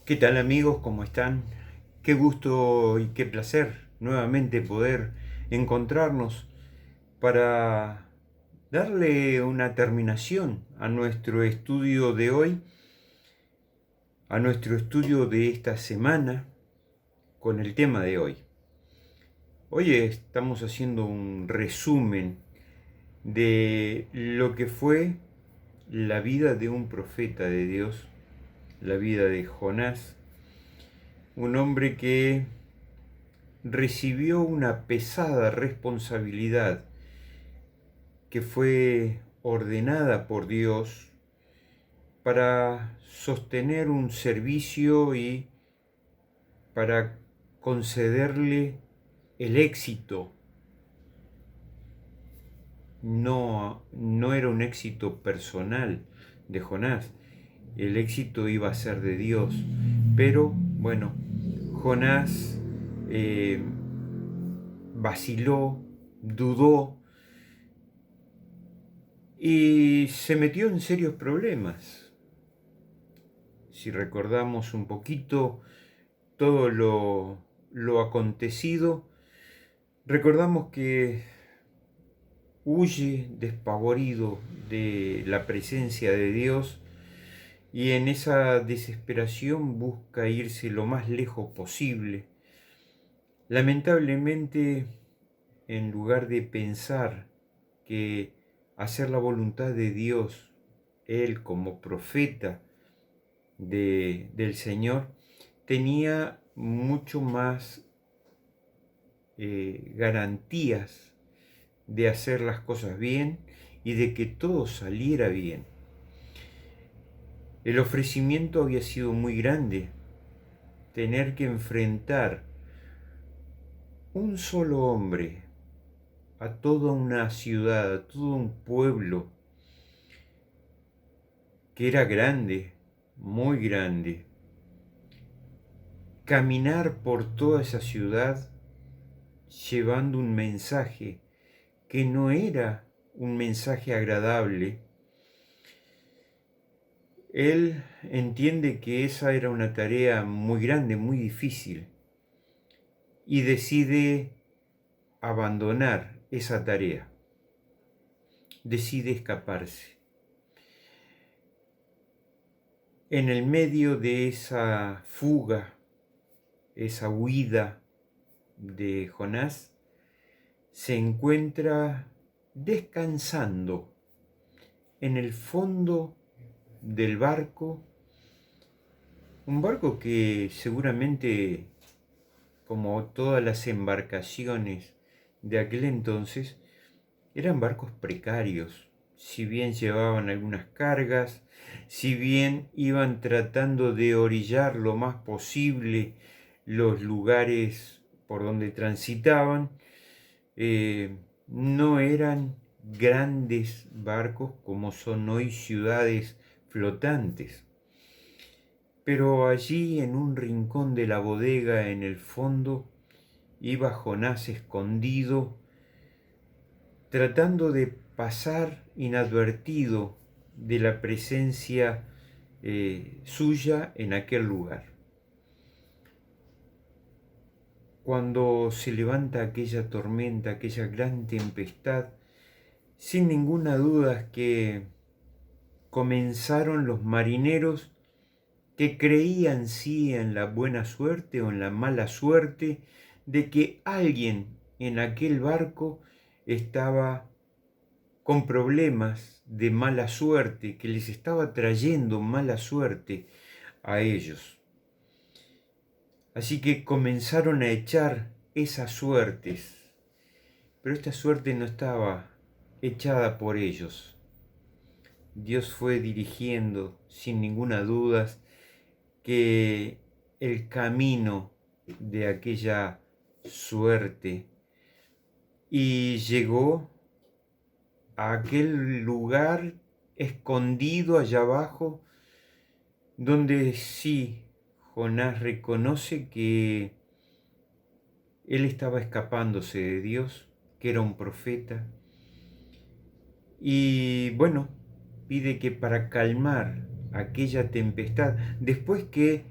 ¿Qué tal amigos? ¿Cómo están? Qué gusto y qué placer nuevamente poder encontrarnos para darle una terminación a nuestro estudio de hoy, a nuestro estudio de esta semana con el tema de hoy. Hoy estamos haciendo un resumen de lo que fue la vida de un profeta de Dios, la vida de Jonás, un hombre que recibió una pesada responsabilidad que fue ordenada por Dios para sostener un servicio y para concederle el éxito. No era un éxito personal de Jonás, el éxito iba a ser de Dios. Pero bueno, Jonás vaciló, dudó y se metió en serios problemas. Si recordamos un poquito todo lo acontecido, recordamos que huye despavorido de la presencia de Dios y en esa desesperación busca irse lo más lejos posible. Lamentablemente, en lugar de pensar que hacer la voluntad de Dios, él como profeta del Señor, tenía mucho más garantías de hacer las cosas bien y de que todo saliera bien. El ofrecimiento había sido muy grande, tener que enfrentar un solo hombre a toda una ciudad, a todo un pueblo que era grande, muy grande. Caminar por toda esa ciudad llevando un mensaje que no era un mensaje agradable. Él entiende que esa era una tarea muy grande, muy difícil, y decide abandonar esa tarea, decide escaparse. En el medio de esa fuga, esa huida de Jonás, se encuentra descansando en el fondo del barco, un barco que seguramente, como todas las embarcaciones de aquel entonces, eran barcos precarios. Si bien llevaban algunas cargas, si bien iban tratando de orillar lo más posible los lugares por donde transitaban, no eran grandes barcos como son hoy ciudades flotantes. Pero allí en un rincón de la bodega en el fondo iba Jonás escondido, tratando de pasar inadvertido de la presencia suya en aquel lugar. Cuando se levanta aquella tormenta, aquella gran tempestad, sin ninguna duda que comenzaron los marineros que creían sí en la buena suerte o en la mala suerte de que alguien en aquel barco estaba con problemas de mala suerte, que les estaba trayendo mala suerte a ellos. Así que comenzaron a echar esas suertes, pero esta suerte no estaba echada por ellos. Dios fue dirigiendo sin ninguna duda que el camino de aquella suerte y llegó a aquel lugar escondido allá abajo donde sí Jonás reconoce que él estaba escapándose de Dios, que era un profeta, y bueno, pide que para calmar aquella tempestad, después que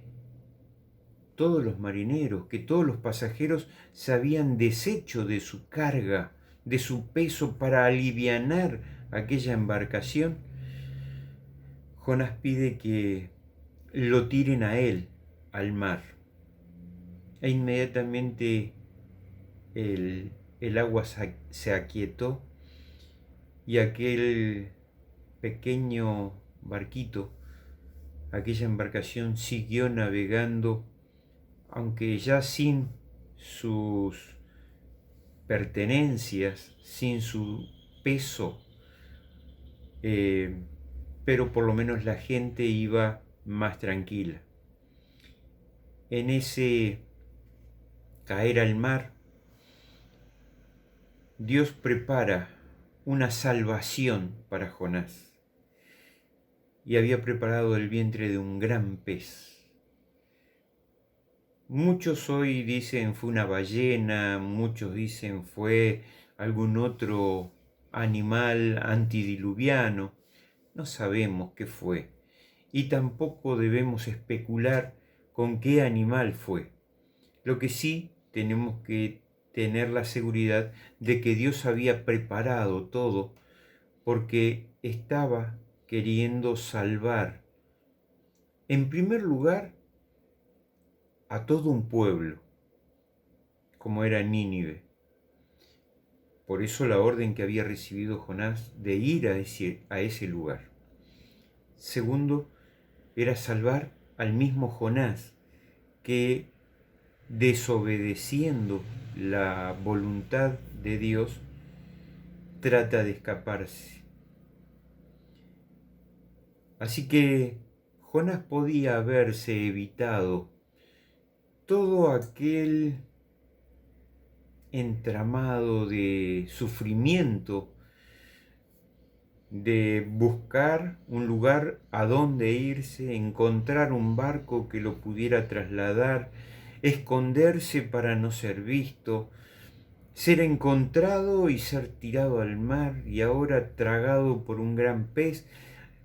todos los marineros, que todos los pasajeros se habían deshecho de su carga, de su peso para alivianar aquella embarcación, Jonás pide que lo tiren a él, al mar. E inmediatamente el agua se aquietó y aquel pequeño barquito, aquella embarcación siguió navegando, aunque ya sin sus pertenencias, sin su peso, pero por lo menos la gente iba más tranquila. En ese caer al mar, Dios prepara una salvación para Jonás y había preparado el vientre de un gran pez. Muchos hoy dicen fue una ballena, muchos dicen fue algún otro animal antidiluviano. No sabemos qué fue y tampoco debemos especular con qué animal fue. Lo que sí tenemos que tener la seguridad de que Dios había preparado todo porque estaba queriendo salvar, en primer lugar, a todo un pueblo, como era Nínive. Por eso la orden que había recibido Jonás de ir a ese lugar. Segundo, era salvar al mismo Jonás, que desobedeciendo la voluntad de Dios, trata de escaparse. Así que Jonás podía haberse evitado todo aquel entramado de sufrimiento, de buscar un lugar a donde irse, encontrar un barco que lo pudiera trasladar, esconderse para no ser visto, ser encontrado y ser tirado al mar y ahora tragado por un gran pez,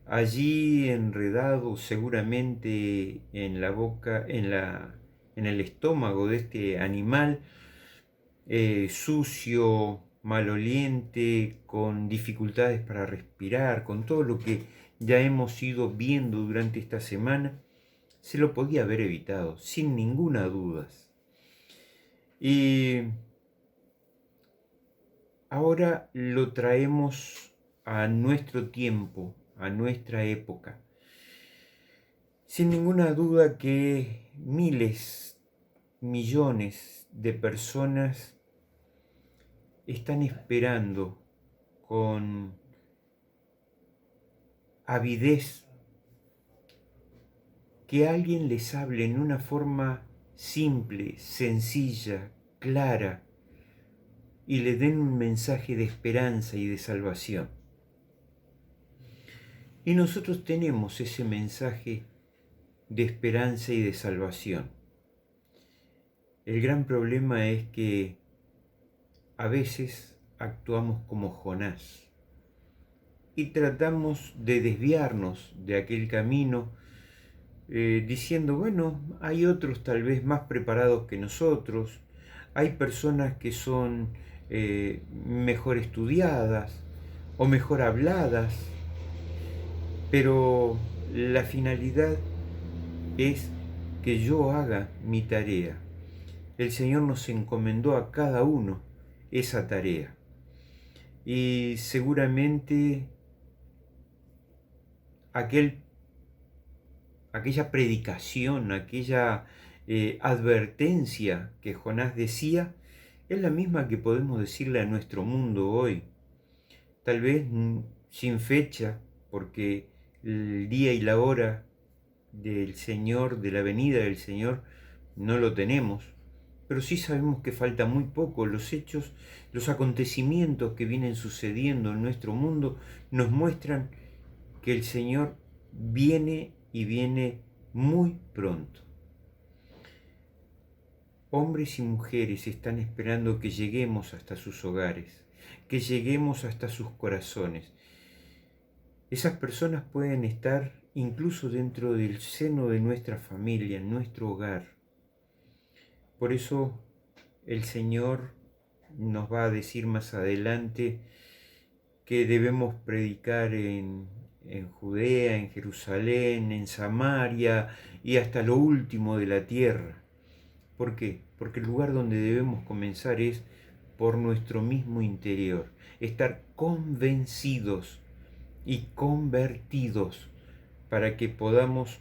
allí enredado seguramente en la boca, en el estómago de este animal, sucio, maloliente, con dificultades para respirar, con todo lo que ya hemos ido viendo durante esta semana, se lo podía haber evitado, sin ninguna duda. Y ahora lo traemos a nuestro tiempo, a nuestra época. Sin ninguna duda que miles, millones de personas están esperando con avidez que alguien les hable en una forma simple, sencilla, clara, y le den un mensaje de esperanza y de salvación. Y nosotros tenemos ese mensaje de esperanza y de salvación. El gran problema es que a veces actuamos como Jonás y tratamos de desviarnos de aquel camino diciendo, bueno, hay otros tal vez más preparados que nosotros, hay personas que son mejor estudiadas o mejor habladas, pero la finalidad es que yo haga mi tarea. El Señor nos encomendó a cada uno esa tarea. Y seguramente aquella predicación, aquella advertencia que Jonás decía, es la misma que podemos decirle a nuestro mundo hoy. Tal vez sin fecha, porque el día y la hora del Señor, de la venida del Señor, no lo tenemos, pero sí sabemos que falta muy poco. Los hechos, los acontecimientos que vienen sucediendo en nuestro mundo nos muestran que el Señor viene y viene muy pronto. Hombres y mujeres están esperando que lleguemos hasta sus hogares, que lleguemos hasta sus corazones. Esas personas pueden estar incluso dentro del seno de nuestra familia, en nuestro hogar. Por eso el Señor nos va a decir más adelante que debemos predicar en Judea, en Jerusalén, en Samaria y hasta lo último de la tierra. ¿Por qué? Porque el lugar donde debemos comenzar es por nuestro mismo interior, estar convencidos y convertidos para que podamos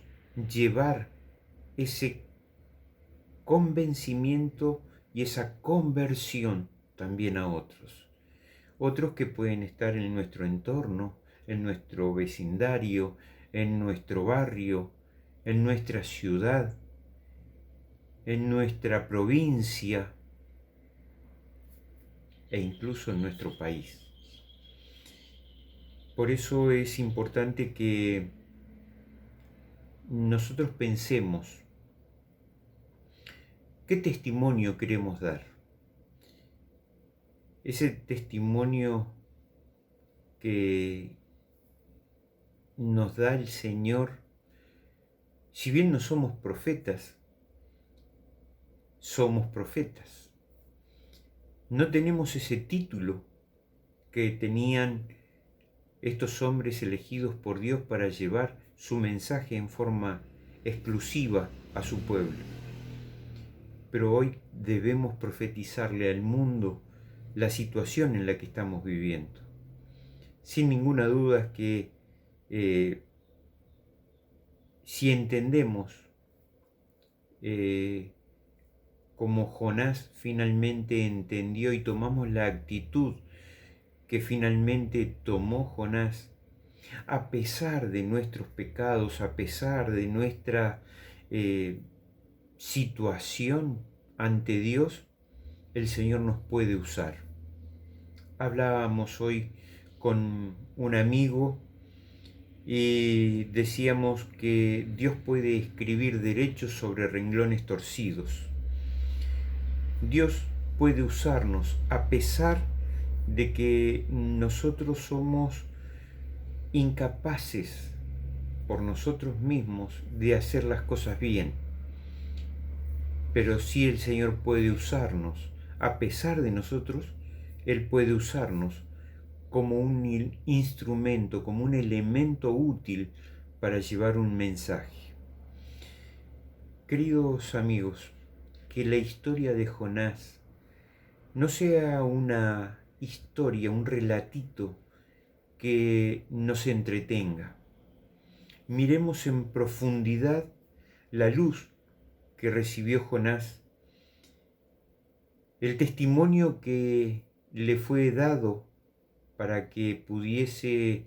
llevar ese convencimiento y esa conversión también a otros. Otros que pueden estar en nuestro entorno, en nuestro vecindario, en nuestro barrio, en nuestra ciudad, en nuestra provincia e incluso en nuestro país. Por eso es importante que nosotros pensemos qué testimonio queremos dar. Ese testimonio que nos da el Señor, si bien no somos profetas, somos profetas. No tenemos ese título que tenían estos hombres elegidos por Dios para llevar su mensaje en forma exclusiva a su pueblo. Pero hoy debemos profetizarle al mundo la situación en la que estamos viviendo. Sin ninguna duda que si entendemos como Jonás finalmente entendió y tomamos la actitud que finalmente tomó Jonás, a pesar de nuestros pecados, a pesar de nuestra situación ante Dios, el Señor nos puede usar. Hablábamos hoy con un amigo y decíamos que Dios puede escribir derechos sobre renglones torcidos. Dios puede usarnos a pesar de que nosotros somos incapaces por nosotros mismos de hacer las cosas bien. Pero sí el Señor puede usarnos, a pesar de nosotros, Él puede usarnos como un instrumento, como un elemento útil para llevar un mensaje. Queridos amigos, que la historia de Jonás no sea una historia, un relatito que nos entretenga. Miremos en profundidad la luz que recibió Jonás, el testimonio que le fue dado para que pudiese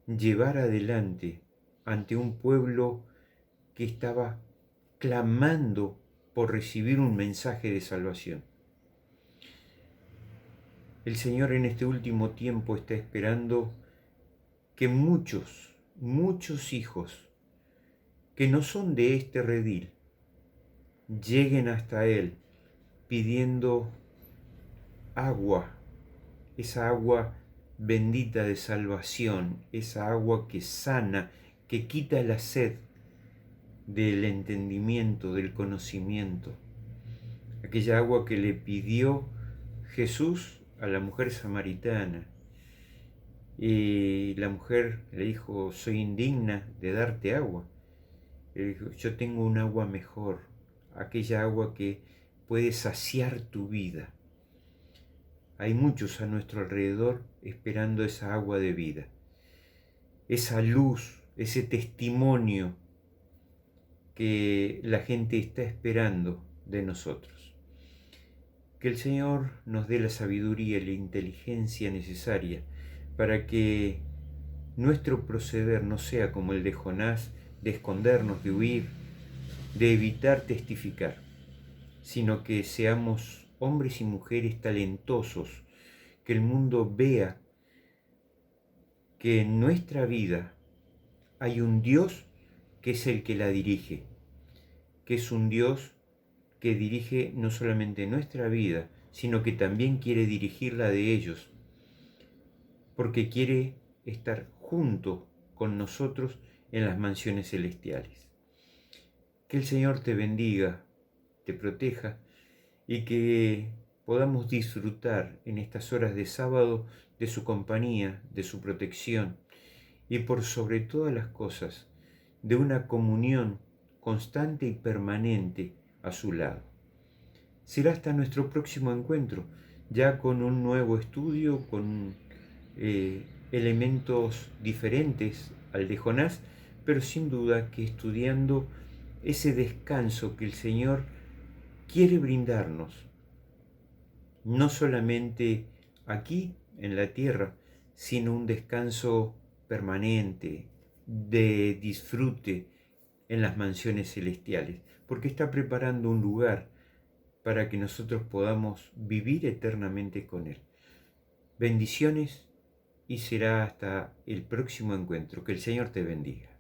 llevar adelante ante un pueblo que estaba clamando por recibir un mensaje de salvación. El Señor en este último tiempo está esperando que muchos hijos que no son de este redil lleguen hasta Él pidiendo agua, esa agua bendita de salvación, esa agua que sana, que quita la sed del entendimiento, del conocimiento, aquella agua que le pidió Jesús a la mujer samaritana. Y la mujer le dijo, soy indigna de darte agua. Él dijo, yo tengo un agua mejor, aquella agua que puede saciar tu vida. Hay muchos a nuestro alrededor esperando esa agua de vida, esa luz, ese testimonio que la gente está esperando de nosotros. Que el Señor nos dé la sabiduría y la inteligencia necesaria para que nuestro proceder no sea como el de Jonás, de escondernos, de huir, de evitar testificar, sino que seamos hombres y mujeres talentosos, que el mundo vea que en nuestra vida hay un Dios que es el que la dirige, que es un Dios que dirige no solamente nuestra vida, sino que también quiere dirigir la de ellos, porque quiere estar junto con nosotros en las mansiones celestiales. Que el Señor te bendiga, te proteja, y que podamos disfrutar en estas horas de sábado de su compañía, de su protección y por sobre todas las cosas, de una comunión constante y permanente a su lado. Será hasta nuestro próximo encuentro, ya con un nuevo estudio, con elementos diferentes al de Jonás, pero sin duda que estudiando ese descanso que el Señor quiere brindarnos, no solamente aquí en la tierra, sino un descanso permanente, de disfrute en las mansiones celestiales, porque está preparando un lugar para que nosotros podamos vivir eternamente con Él. Bendiciones y será hasta el próximo encuentro. Que el Señor te bendiga.